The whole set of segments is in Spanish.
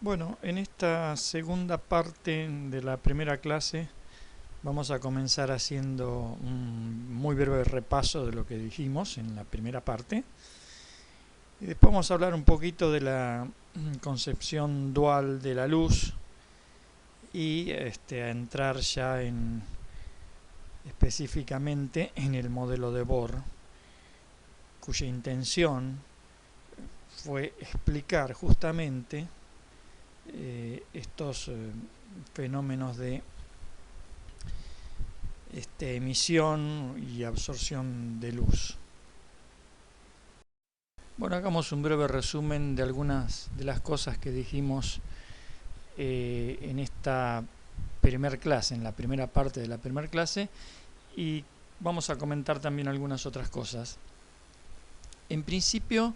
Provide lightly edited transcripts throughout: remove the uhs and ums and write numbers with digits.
Bueno, en esta segunda parte de la primera clase vamos a comenzar haciendo un muy breve repaso de lo que dijimos en la primera parte. Y después vamos a hablar un poquito de la concepción dual de la luz y a entrar ya específicamente en el modelo de Bohr, cuya intención fue explicar justamente estos fenómenos de emisión y absorción de luz. Bueno, hagamos un breve resumen de algunas de las cosas que dijimos en esta primer clase, en la primera parte de la primera clase, y vamos a comentar también algunas otras cosas. En principio,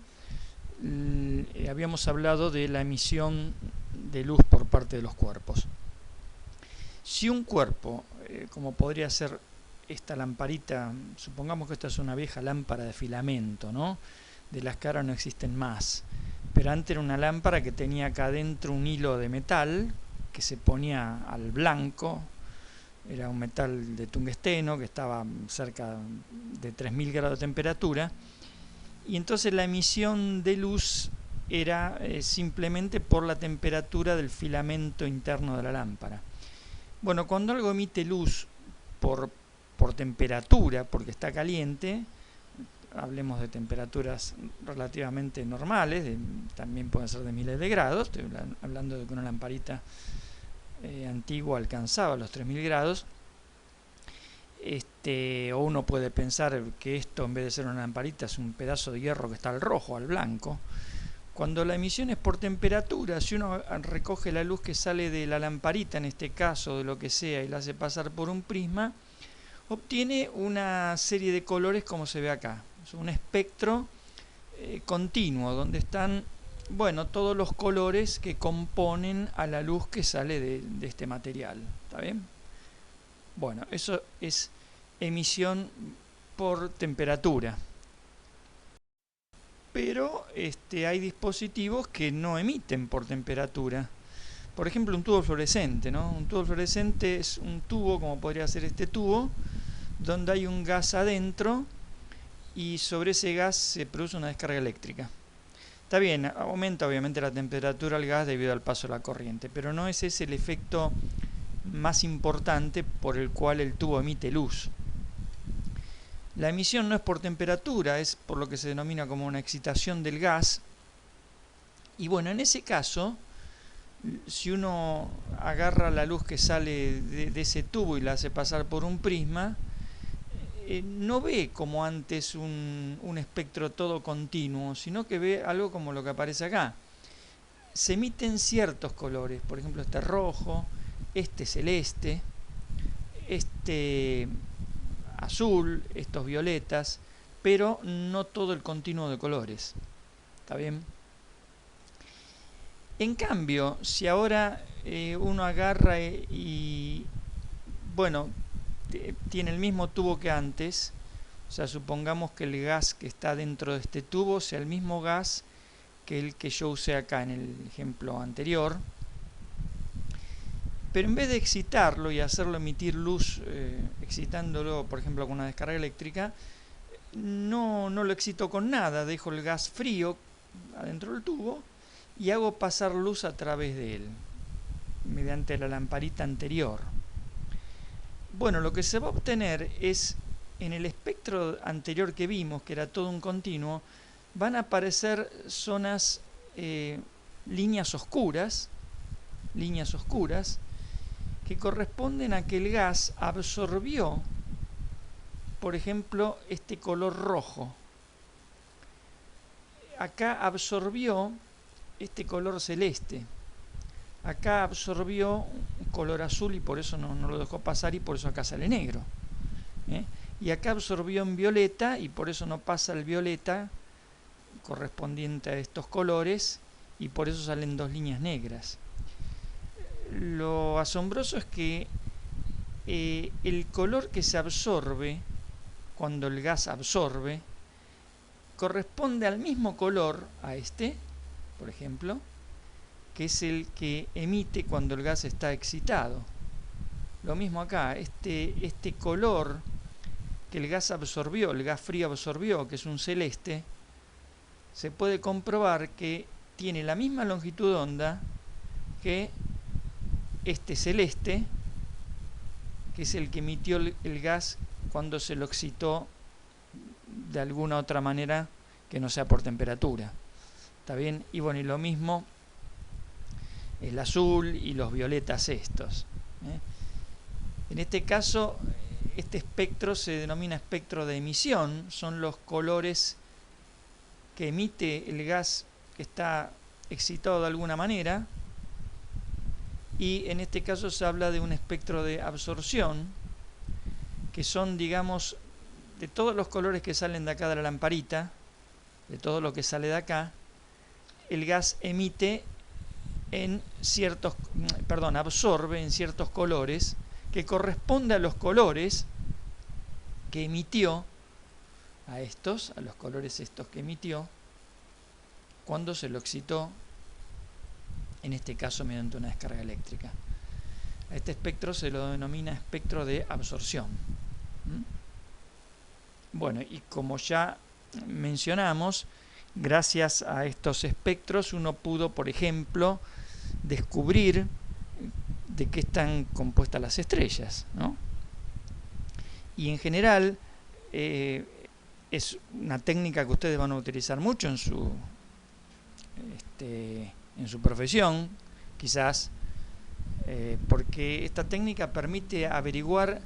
habíamos hablado de la emisión de luz por parte de los cuerpos. Si un cuerpo, como podría ser esta lamparita, supongamos que esta es una vieja lámpara de filamento, ¿no? De las que ahora no existen más, pero antes era una lámpara que tenía acá adentro un hilo de metal que se ponía al blanco, era un metal de tungsteno que estaba cerca de 3000 grados de temperatura, y entonces la emisión de luz era simplemente por la temperatura del filamento interno de la lámpara. Bueno, cuando algo emite luz por temperatura, porque está caliente, hablemos de temperaturas relativamente normales, también pueden ser de miles de grados, estoy hablando de que una lamparita antigua alcanzaba los 3000 grados, o uno puede pensar que esto, en vez de ser una lamparita, es un pedazo de hierro que está al rojo, al blanco. Cuando la emisión es por temperatura, si uno recoge la luz que sale de la lamparita, en este caso de lo que sea, y la hace pasar por un prisma, obtiene una serie de colores como se ve acá. Es un espectro continuo, donde están, bueno, todos los colores que componen a la luz que sale de este material. ¿Está bien? Bueno, eso es emisión por temperatura. Pero hay dispositivos que no emiten por temperatura. Por ejemplo, un tubo fluorescente, ¿no? Un tubo fluorescente es un tubo, como podría ser este tubo, donde hay un gas adentro y sobre ese gas se produce una descarga eléctrica. Está bien, aumenta obviamente la temperatura del gas debido al paso de la corriente, pero no ese es el efecto más importante por el cual el tubo emite luz. La emisión no es por temperatura, es por lo que se denomina como una excitación del gas. Y bueno, en ese caso, si uno agarra la luz que sale de ese tubo y la hace pasar por un prisma, no ve como antes un espectro todo continuo, sino que ve algo como lo que aparece acá. Se emiten ciertos colores, por ejemplo este rojo, este celeste, este azul, estos violetas, pero no todo el continuo de colores. ¿Está bien? En cambio, si ahora uno agarra y, bueno, tiene el mismo tubo que antes, o sea, supongamos que el gas que está dentro de este tubo sea el mismo gas que el que yo usé acá en el ejemplo anterior, pero en vez de excitarlo y hacerlo emitir luz, excitándolo, por ejemplo, con una descarga eléctrica, no lo excito con nada, dejo el gas frío adentro del tubo y hago pasar luz a través de él, mediante la lamparita anterior. Bueno, lo que se va a obtener es, en el espectro anterior que vimos, que era todo un continuo, van a aparecer zonas, líneas oscuras, que corresponden a que el gas absorbió, por ejemplo, este color rojo. Acá absorbió este color celeste. Acá absorbió un color azul y por eso no lo dejó pasar y por eso acá sale negro. Y acá absorbió en violeta y por eso no pasa el violeta correspondiente a estos colores y por eso salen dos líneas negras. Lo asombroso es que el color que se absorbe cuando el gas absorbe corresponde al mismo color, a este, por ejemplo, que es el que emite cuando el gas está excitado. Lo mismo acá, este color que el gas absorbió, el gas frío absorbió, que es un celeste, se puede comprobar que tiene la misma longitud de onda que este celeste, que es el que emitió el gas cuando se lo excitó de alguna otra manera que no sea por temperatura. ¿Está bien? Y bueno, y lo mismo el azul y los violetas estos. En este caso, este espectro se denomina espectro de emisión, son los colores que emite el gas que está excitado de alguna manera, y en este caso se habla de un espectro de absorción, que son, digamos, de todos los colores que salen de acá de la lamparita, de todo lo que sale de acá, el gas emite en ciertos, absorbe en ciertos colores que corresponde a los colores que emitió, a los colores estos que emitió cuando se lo excitó, en este caso mediante una descarga eléctrica. A este espectro se lo denomina espectro de absorción. Bueno, y como ya mencionamos, gracias a estos espectros uno pudo, por ejemplo, descubrir de qué están compuestas las estrellas, ¿no? Y en general es una técnica que ustedes van a utilizar mucho en su profesión, quizás, porque esta técnica permite averiguar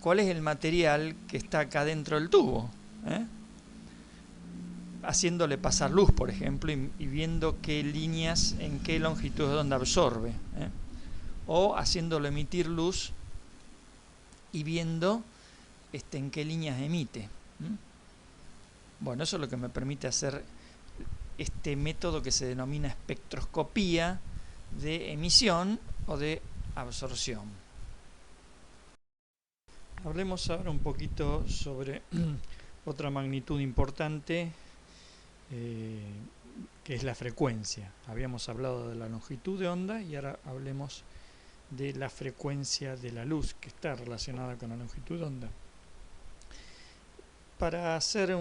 cuál es el material que está acá dentro del tubo, haciéndole pasar luz, por ejemplo, y viendo qué líneas, en qué longitud de onda absorbe, o haciéndolo emitir luz y viendo en qué líneas emite. Bueno, eso es lo que me permite hacer este método que se denomina espectroscopía de emisión o de absorción. Hablemos ahora un poquito sobre otra magnitud importante, que es la frecuencia. Habíamos hablado de la longitud de onda y ahora hablemos de la frecuencia de la luz, que está relacionada con la longitud de onda. Para ser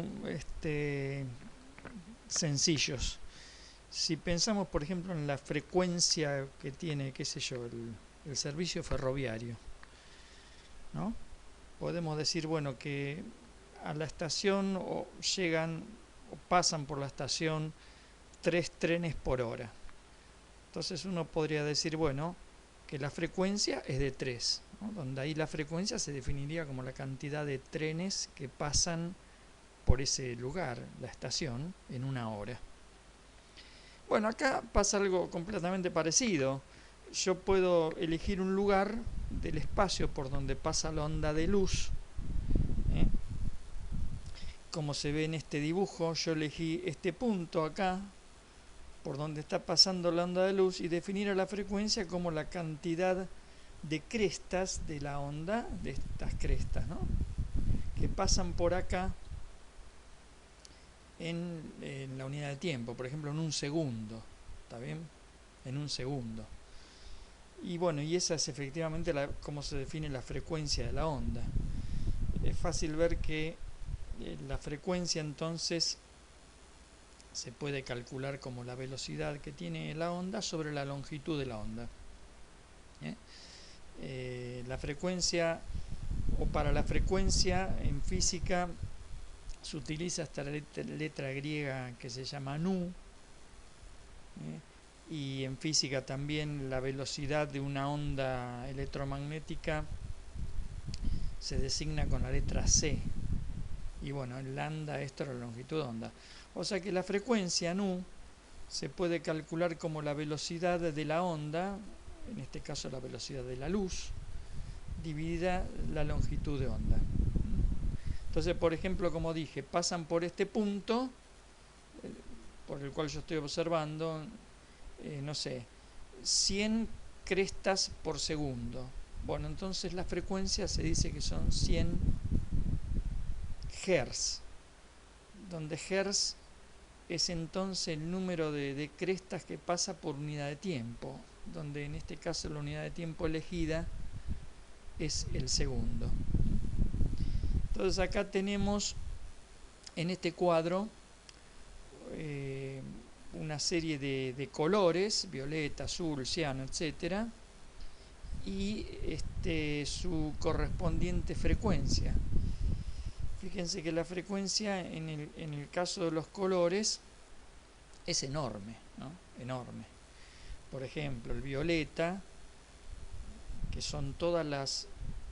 sencillos, si pensamos por ejemplo en la frecuencia que tiene, qué sé yo, el servicio ferroviario, ¿no? Podemos decir, bueno, que a la estación llegan o pasan por la estación 3 trenes por hora. Entonces uno podría decir, bueno, que la frecuencia es de 3, ¿no? Donde ahí la frecuencia se definiría como la cantidad de trenes que pasan por ese lugar, la estación, en una hora. Bueno, acá pasa algo completamente parecido. Yo puedo elegir un lugar del espacio por donde pasa la onda de luz. Como se ve en este dibujo, yo elegí este punto acá, por donde está pasando la onda de luz, y definir a la frecuencia como la cantidad de crestas de la onda, de estas crestas, ¿no?, que pasan por acá en la unidad de tiempo, por ejemplo en un segundo, ¿está bien? En un segundo. Y bueno, y esa es efectivamente cómo se define la frecuencia de la onda. Es fácil ver que la frecuencia entonces se puede calcular como la velocidad que tiene la onda sobre la longitud de la onda. La frecuencia, o para la frecuencia en física se utiliza esta letra griega que se llama nu, y en física también la velocidad de una onda electromagnética se designa con la letra c, y bueno, en lambda esto es la longitud de onda. O sea que la frecuencia nu se puede calcular como la velocidad de la onda, en este caso la velocidad de la luz, dividida la longitud de onda. Entonces, por ejemplo, como dije, pasan por este punto por el cual yo estoy observando, no sé, 100 crestas por segundo. Bueno, entonces la frecuencia se dice que son 100 Hz, donde Hz es entonces el número de crestas que pasa por unidad de tiempo, donde en este caso la unidad de tiempo elegida es el segundo. Entonces acá tenemos en este cuadro una serie de colores, violeta, azul, ciano, etcétera, y su correspondiente frecuencia. Fíjense que la frecuencia en el caso de los colores es enorme, ¿no? Enorme. Por ejemplo, el violeta, que son todas las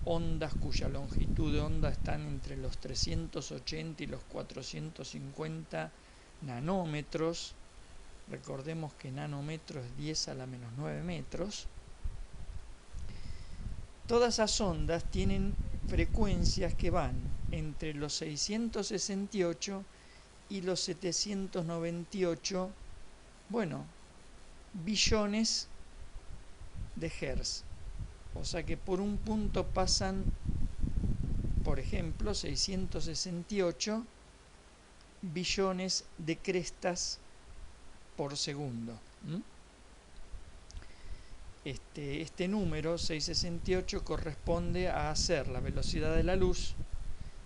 ondas cuya longitud de onda están entre los 380 y los 450 nanómetros. Recordemos que nanómetro es 10 a la menos 9 metros. Todas esas ondas tienen frecuencias que van entre los 668 y los 798, bueno, billones de hertz. O sea que por un punto pasan, por ejemplo, 668 billones de crestas por segundo. Este número, 668, corresponde a hacer la velocidad de la luz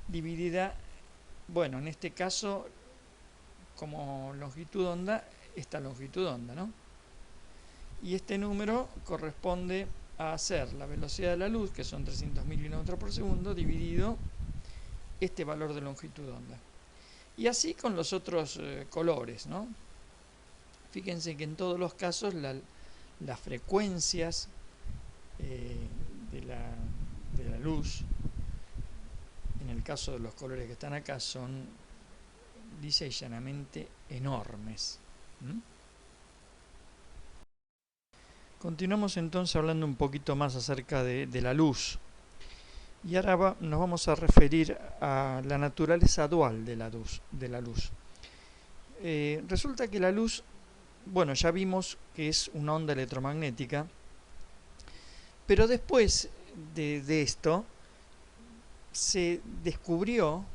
dividida, bueno, en este caso, como longitud onda, esta longitud onda, ¿no? Y este número corresponde a hacer la velocidad de la luz, que son 300.000 kilómetros por segundo, dividido este valor de longitud onda. Y así con los otros colores, ¿no? Fíjense que en todos los casos las frecuencias de la luz, en el caso de los colores que están acá, son lisa y llanamente enormes. Continuamos entonces hablando un poquito más acerca de la luz. Y ahora nos vamos a referir a la naturaleza dual de la luz. Resulta que la luz, bueno, ya vimos que es una onda electromagnética, pero después de esto se descubrió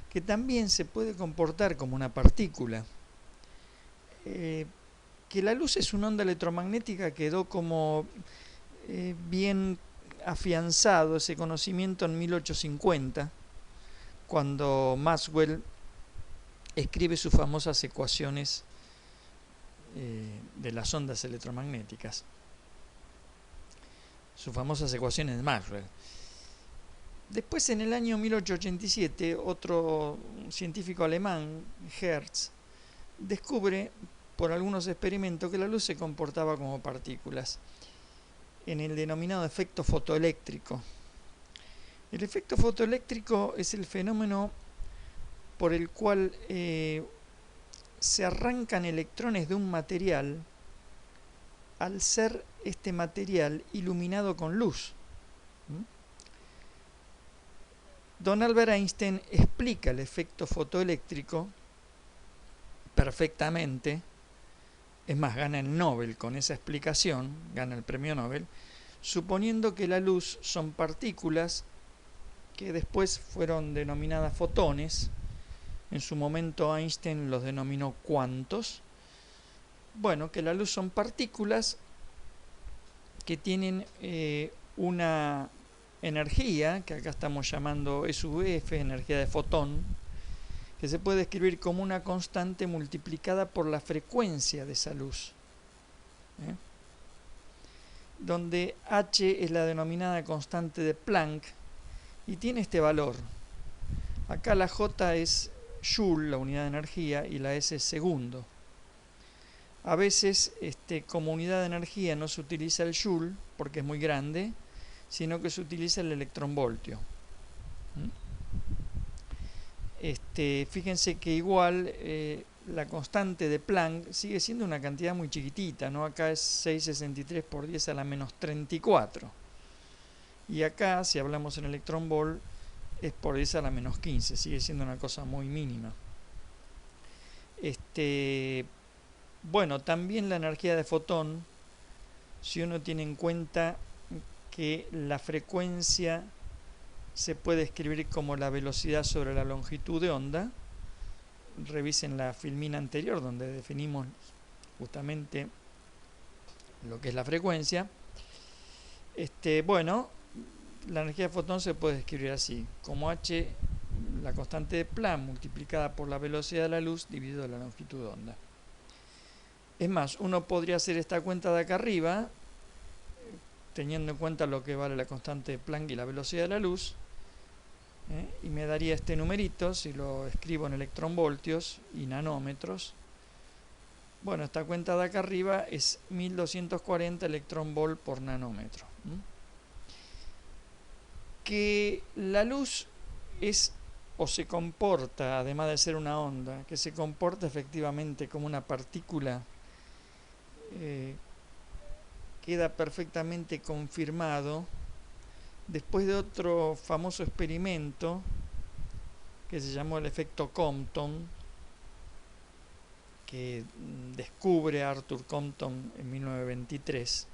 que también se puede comportar como una partícula. Que la luz es una onda electromagnética quedó como bien afianzado ese conocimiento en 1850, cuando Maxwell escribe sus famosas ecuaciones de las ondas electromagnéticas, sus famosas ecuaciones de Maxwell. Después, en el año 1887, otro científico alemán, Hertz, descubre por algunos experimentos que la luz se comportaba como partículas en el denominado efecto fotoeléctrico. El efecto fotoeléctrico es el fenómeno por el cual se arrancan electrones de un material al ser este material iluminado con luz. Don Albert Einstein explica el efecto fotoeléctrico perfectamente. Es más, gana el Nobel con esa explicación, gana el premio Nobel, suponiendo que la luz son partículas que después fueron denominadas fotones. En su momento Einstein los denominó cuantos. Bueno, que la luz son partículas que tienen una energía, que acá estamos llamando E sub F, energía de fotón, que se puede escribir como una constante multiplicada por la frecuencia de esa luz, donde H es la denominada constante de Planck y tiene este valor. Acá la J es Joule, la unidad de energía, y la S es segundo. A veces como unidad de energía no se utiliza el Joule porque es muy grande, sino que se utiliza el electronvoltio. Fíjense que igual la constante de Planck sigue siendo una cantidad muy chiquitita, ¿no? Acá es 6,63 por 10 a la menos 34. Y acá, si hablamos en electronvolt, es por 10 a la menos 15, sigue siendo una cosa muy mínima. Bueno, también la energía de fotón, si uno tiene en cuenta que la frecuencia se puede escribir como la velocidad sobre la longitud de onda, revisen la filmina anterior donde definimos justamente lo que es la frecuencia. Bueno, la energía de fotón se puede escribir así, como h, la constante de Planck multiplicada por la velocidad de la luz dividido la longitud de onda. Es más, uno podría hacer esta cuenta de acá arriba, teniendo en cuenta lo que vale la constante de Planck y la velocidad de la luz, y me daría este numerito, si lo escribo en electronvoltios y nanómetros. Bueno, esta cuenta de acá arriba es 1240 electronvolt por nanómetro. Que la luz es o se comporta, además de ser una onda, que se comporta efectivamente como una partícula, queda perfectamente confirmado después de otro famoso experimento que se llamó el efecto Compton, que descubre Arthur Compton en 1923,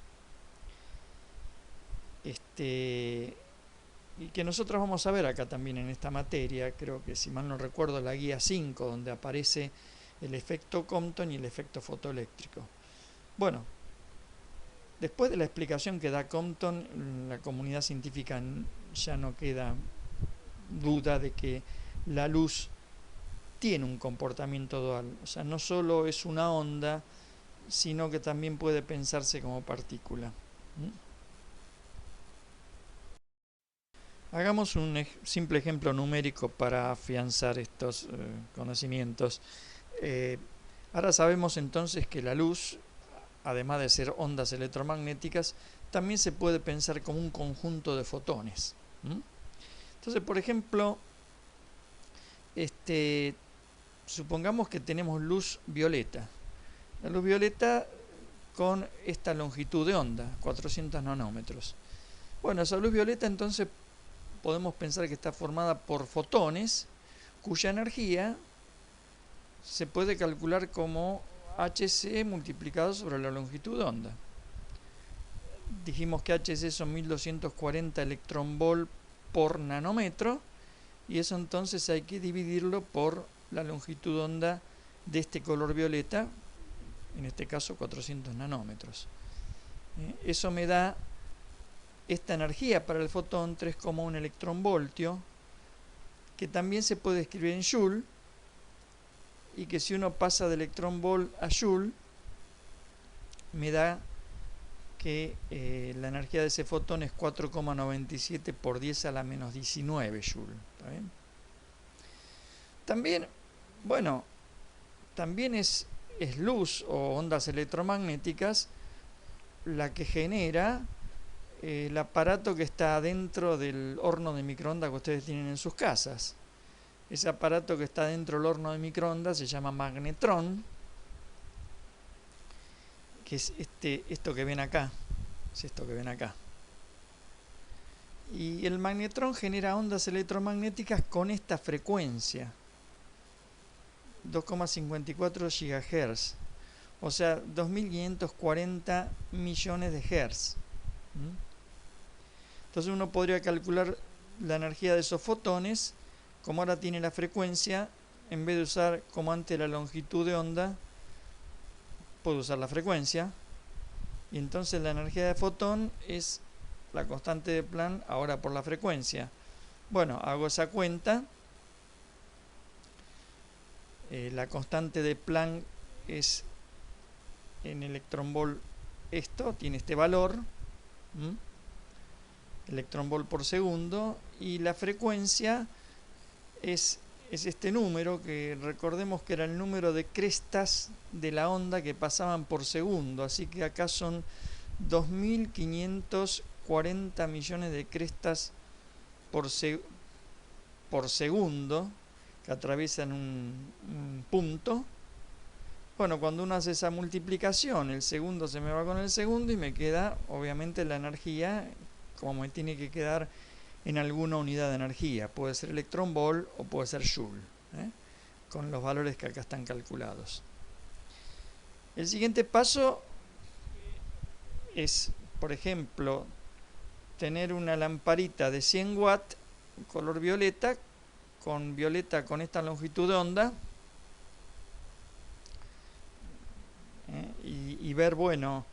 y que nosotros vamos a ver acá también en esta materia. Creo que, si mal no recuerdo, la guía 5, donde aparece el efecto Compton y el efecto fotoeléctrico. Bueno, después de la explicación que da Compton, la comunidad científica ya no queda duda de que la luz tiene un comportamiento dual. O sea, no solo es una onda, sino que también puede pensarse como partícula. Hagamos un simple ejemplo numérico para afianzar estos conocimientos. Ahora sabemos entonces que la luz, además de ser ondas electromagnéticas, también se puede pensar como un conjunto de fotones. Entonces, por ejemplo, supongamos que tenemos luz violeta. La luz violeta con esta longitud de onda, 400 nanómetros. Bueno, esa luz violeta entonces podemos pensar que está formada por fotones, cuya energía se puede calcular como Hc multiplicado sobre la longitud de onda. Dijimos que Hc son 1240 electronvolt por nanómetro, y eso entonces hay que dividirlo por la longitud de onda de este color violeta, en este caso 400 nanómetros. Eso me da esta energía para el fotón, 3,1 electronvoltio, que también se puede escribir en joule, y que si uno pasa de electronvolt a joule, me da que la energía de ese fotón es 4,97 por 10 a la menos 19 joule. ¿Está bien? También, bueno, también es luz o ondas electromagnéticas la que genera el aparato que está dentro del horno de microondas que ustedes tienen en sus casas. Ese aparato que está dentro del horno de microondas se llama magnetrón, que es esto que ven acá. Es esto que ven acá. Y el magnetrón genera ondas electromagnéticas con esta frecuencia, 2,54 GHz, o sea, 2540 millones de Hz. Entonces uno podría calcular la energía de esos fotones. Como ahora tiene la frecuencia, en vez de usar como antes la longitud de onda, puedo usar la frecuencia, y entonces la energía de fotón es la constante de Planck ahora por la frecuencia. Bueno, hago esa cuenta. La constante de Planck es en electronvolt, esto tiene este valor, electronvolt por segundo, y la frecuencia es este número, que recordemos que era el número de crestas de la onda que pasaban por segundo, así que acá son 2540 millones de crestas por segundo que atraviesan un punto. Bueno, cuando uno hace esa multiplicación, el segundo se me va con el segundo y me queda obviamente la energía como me tiene que quedar en alguna unidad de energía. Puede ser electronvolt o puede ser joule, con los valores que acá están calculados. El siguiente paso es, por ejemplo, tener una lamparita de 100 watts, color violeta con esta longitud de onda, ver, bueno,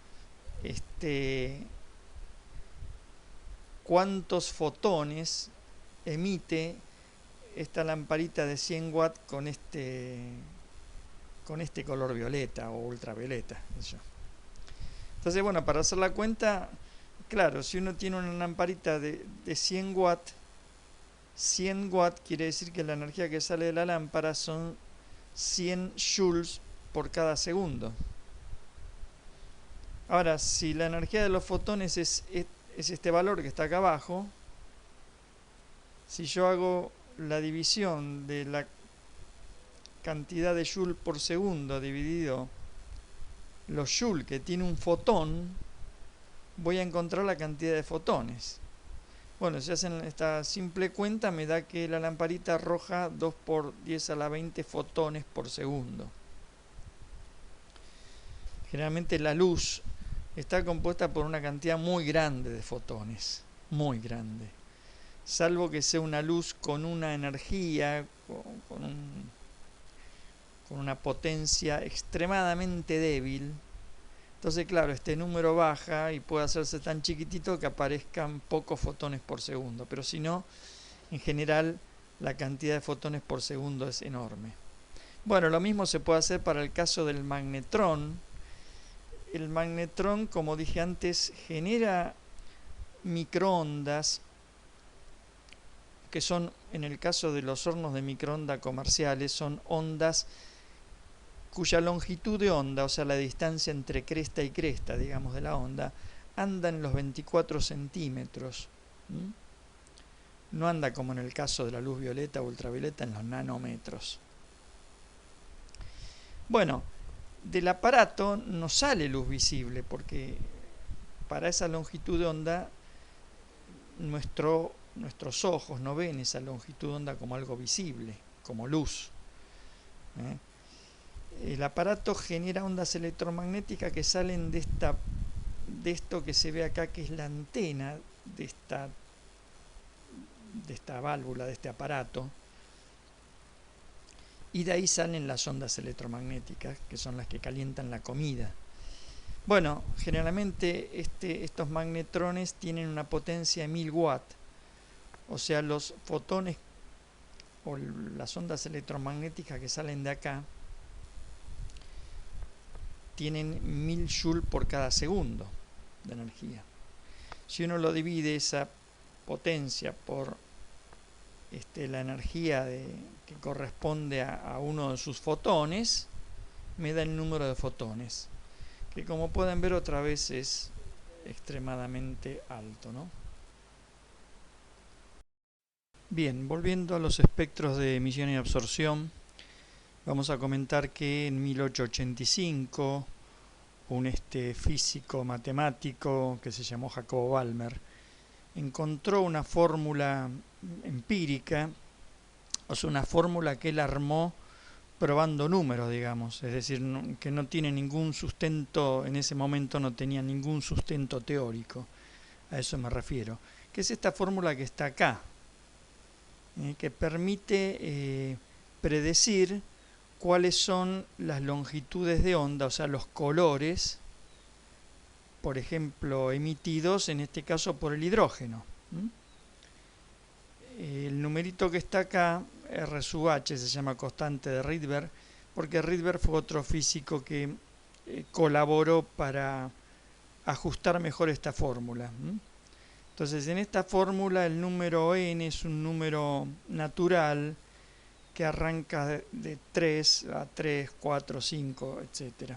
cuántos fotones emite esta lamparita de 100 watts con este color violeta o ultravioleta. Eso. Entonces, bueno, para hacer la cuenta, claro, si uno tiene una lamparita de 100 watts, 100 watts quiere decir que la energía que sale de la lámpara son 100 joules por cada segundo. Ahora, si la energía de los fotones es este valor que está acá abajo, si yo hago la división de la cantidad de joule por segundo dividido los joule que tiene un fotón, voy a encontrar la cantidad de fotones. Bueno, si hacen esta simple cuenta, me da que la lamparita arroja 2 por 10 a la 20 fotones por segundo. Generalmente la luz está compuesta por una cantidad muy grande de fotones, muy grande. Salvo que sea una luz con una energía, con una potencia extremadamente débil. Entonces, claro, este número baja y puede hacerse tan chiquitito que aparezcan pocos fotones por segundo. Pero si no, en general, la cantidad de fotones por segundo es enorme. Bueno, lo mismo se puede hacer para el caso del magnetrón. El magnetrón, como dije antes, genera microondas que son, en el caso de los hornos de microondas comerciales, son ondas cuya longitud de onda, o sea, la distancia entre cresta y cresta, digamos, de la onda, anda en los 24 centímetros. No anda como en el caso de la luz violeta o ultravioleta en los nanómetros. Bueno, del aparato no sale luz visible porque para esa longitud de onda nuestros ojos no ven esa longitud de onda como algo visible, como luz. El aparato genera ondas electromagnéticas que salen de esto que se ve acá, que es la antena de esta válvula, de este aparato. Y de ahí salen las ondas electromagnéticas, que son las que calientan la comida. Bueno, generalmente estos magnetrones tienen una potencia de 1000 watts. O sea, los fotones o las ondas electromagnéticas que salen de acá tienen 1000 joules por cada segundo de energía. Si uno lo divide esa potencia por la energía que corresponde a uno de sus fotones, me da el número de fotones, que como pueden ver otra vez es extremadamente alto, ¿no? Bien, volviendo a los espectros de emisión y absorción, vamos a comentar que en 1885 un físico matemático que se llamó Jacobo Balmer encontró una fórmula empírica, o sea, una fórmula que él armó probando números, digamos, es decir, que no tiene ningún sustento, en ese momento no tenía ningún sustento teórico, a eso me refiero, que es esta fórmula que está acá, que permite predecir cuáles son las longitudes de onda, o sea, los colores, por ejemplo, emitidos en este caso por el hidrógeno. El numerito que está acá, R sub H, se llama constante de Rydberg, porque Rydberg fue otro físico que colaboró para ajustar mejor esta fórmula. Entonces, en esta fórmula el número n es un número natural que arranca de 3 a 3, 4, 5, etc.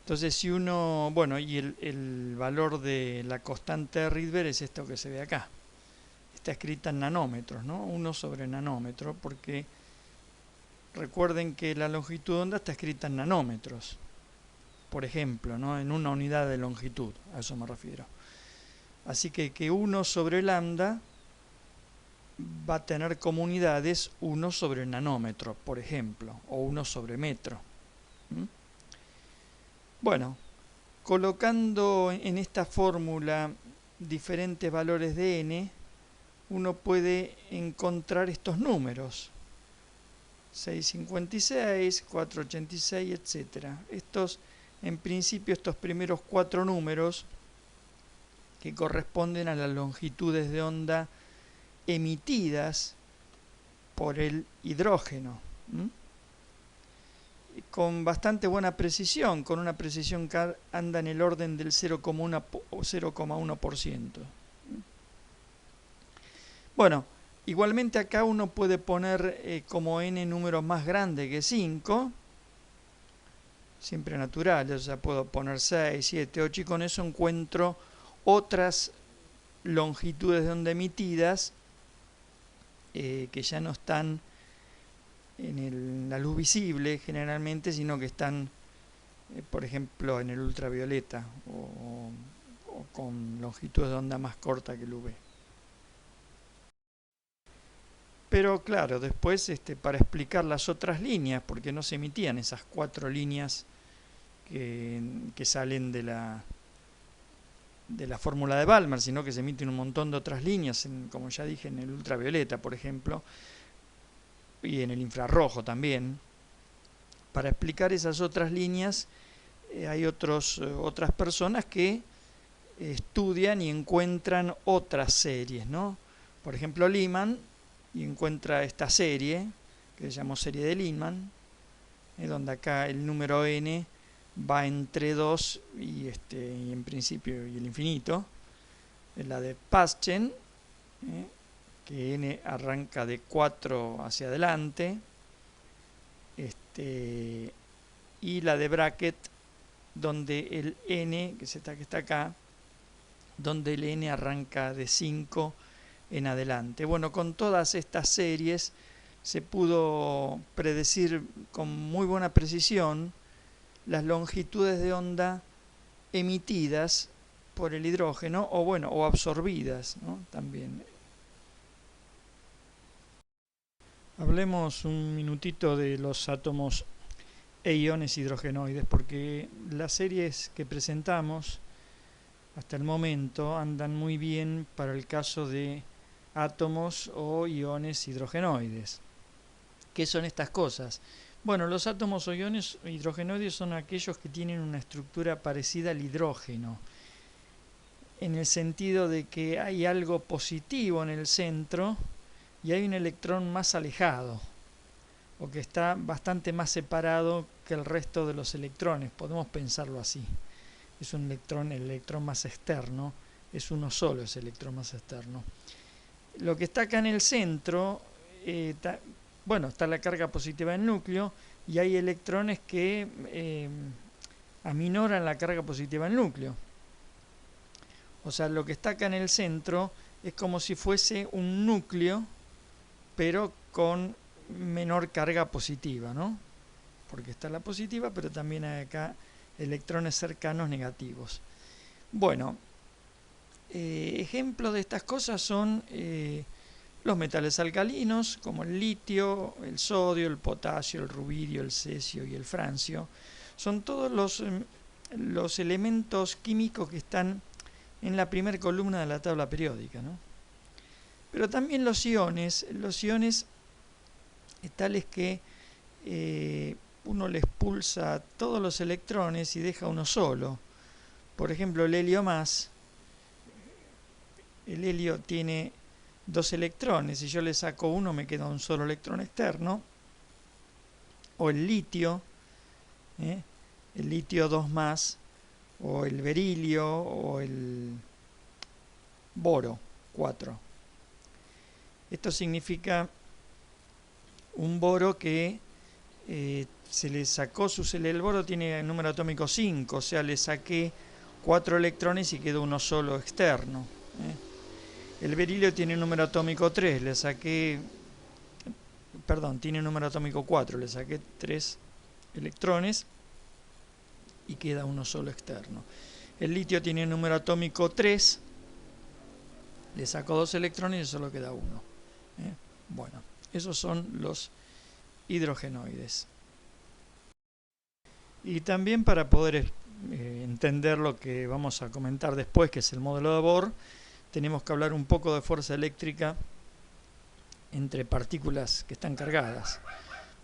Entonces, si uno, bueno, y el valor de la constante de Rydberg es esto que se ve acá. Está escrita en nanómetros, ¿no? 1 sobre nanómetro, porque recuerden que la longitud de onda está escrita en nanómetros, por ejemplo, ¿no? En una unidad de longitud, a eso me refiero. Así que 1 sobre lambda va a tener como unidades 1 sobre nanómetro, por ejemplo, o 1 sobre metro. Bueno, colocando en esta fórmula diferentes valores de n, uno puede encontrar estos números. 656, 486, etc. Estos en principio estos primeros 4 números que corresponden a las longitudes de onda emitidas por el hidrógeno, con bastante buena precisión, con una precisión que anda en el orden del 0,1%. Bueno, igualmente acá uno puede poner como n números más grande que 5, siempre naturales, o sea, puedo poner 6, 7, 8 y con eso encuentro otras longitudes de onda emitidas que ya no están en la luz visible generalmente, sino que están, por ejemplo, en el ultravioleta o con longitudes de onda más corta que el UV. Pero claro, después para explicar las otras líneas, porque no se emitían esas 4 líneas que salen de la fórmula de Balmer, sino que se emiten un montón de otras líneas, como ya dije, en el ultravioleta, por ejemplo, y en el infrarrojo también. Para explicar esas otras líneas hay otras personas que estudian y encuentran otras series, ¿no? Por ejemplo, Lyman y encuentra esta serie que se llamó serie de Lyman, donde acá el número n va entre 2 y en principio y el infinito. Es la de Paschen, que n arranca de 4 hacia adelante, y la de Brackett, donde el n, que está acá, donde el n arranca de 5 en adelante. Bueno, con todas estas series se pudo predecir con muy buena precisión las longitudes de onda emitidas por el hidrógeno o absorbidas, ¿no? También. Hablemos un minutito de los átomos e iones hidrogenoides, porque las series que presentamos hasta el momento andan muy bien para el caso de átomos o iones hidrogenoides. ¿Qué son estas cosas? Bueno, los átomos o iones hidrogenoides son aquellos que tienen una estructura parecida al hidrógeno, en el sentido de que hay algo positivo en el centro y hay un electrón más alejado, o que está bastante más separado que el resto de los electrones, podemos pensarlo así. Es un electrón, el electrón más externo, es uno solo ese electrón más externo. Lo que está acá en el centro, está la carga positiva del núcleo y hay electrones que aminoran la carga positiva del núcleo. O sea, lo que está acá en el centro es como si fuese un núcleo, pero con menor carga positiva, ¿no? Porque está la positiva, pero también hay acá electrones cercanos negativos. Bueno, ejemplos de estas cosas son los metales alcalinos, como el litio, el sodio, el potasio, el rubidio, el cesio y el francio. Son todos los elementos químicos que están en la primera columna de la tabla periódica, ¿no? Pero también los iones tales que uno les pulsa todos los electrones y deja uno solo. Por ejemplo, el helio más. El helio tiene 2 electrones. Si yo le saco uno, me queda un solo electrón externo. O el litio, el litio 2 más, o el berilio, o el boro 4. Esto significa un boro que se le sacó el boro tiene el número atómico 5, o sea, le saqué 4 electrones y quedó uno solo externo. El berilio tiene número atómico 3, tiene número atómico 4, le saqué 3 electrones y queda uno solo externo. El litio tiene número atómico 3, le saco 2 electrones y solo queda uno. Bueno, esos son los hidrogenoides. Y también para poder entender lo que vamos a comentar después, que es el modelo de Bohr, tenemos que hablar un poco de fuerza eléctrica entre partículas que están cargadas.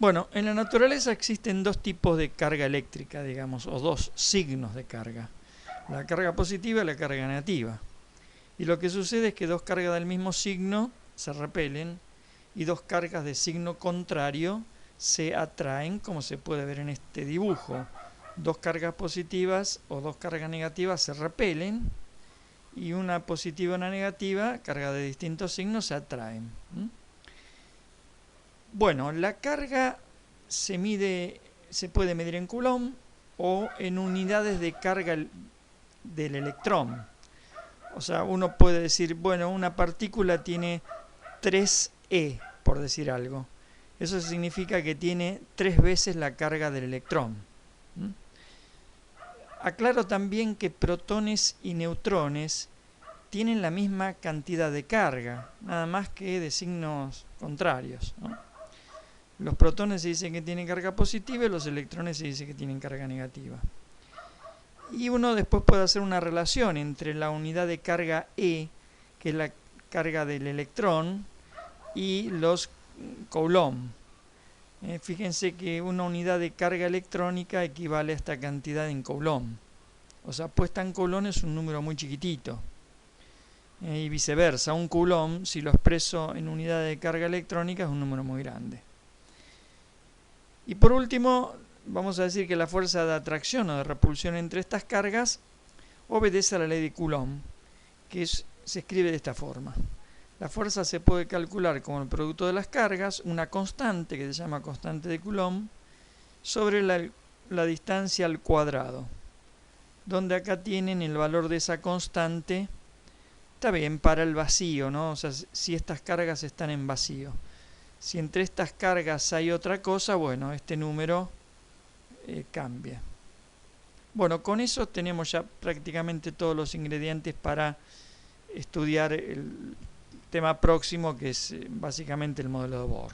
Bueno, en la naturaleza existen dos tipos de carga eléctrica, digamos, o dos signos de carga. La carga positiva y la carga negativa. Y lo que sucede es que dos cargas del mismo signo se repelen y dos cargas de signo contrario se atraen, como se puede ver en este dibujo. Dos cargas positivas o dos cargas negativas se repelen y una positiva y una negativa, carga de distintos signos, se atraen. Bueno, la carga se puede medir en Coulomb o en unidades de carga del electrón. O sea, uno puede decir, bueno, una partícula tiene 3e, por decir algo. Eso significa que tiene 3 veces la carga del electrón. Aclaro también que protones y neutrones tienen la misma cantidad de carga, nada más que de signos contrarios, ¿no? Los protones se dice que tienen carga positiva y los electrones se dice que tienen carga negativa. Y uno después puede hacer una relación entre la unidad de carga E, que es la carga del electrón, y los Coulomb. Fíjense que una unidad de carga electrónica equivale a esta cantidad en Coulomb. O sea, puesta en Coulomb es un número muy chiquitito. Y viceversa, un Coulomb, si lo expreso en unidad de carga electrónica, es un número muy grande. Y por último, vamos a decir que la fuerza de atracción o de repulsión entre estas cargas obedece a la ley de Coulomb, que se escribe de esta forma. La fuerza se puede calcular como el producto de las cargas, una constante que se llama constante de Coulomb, sobre la distancia al cuadrado, donde acá tienen el valor de esa constante, está bien, para el vacío, ¿no? O sea, si estas cargas están en vacío. Si entre estas cargas hay otra cosa, bueno, este número cambia. Bueno, con eso tenemos ya prácticamente todos los ingredientes para estudiar el tema próximo, que es básicamente el modelo de Bohr.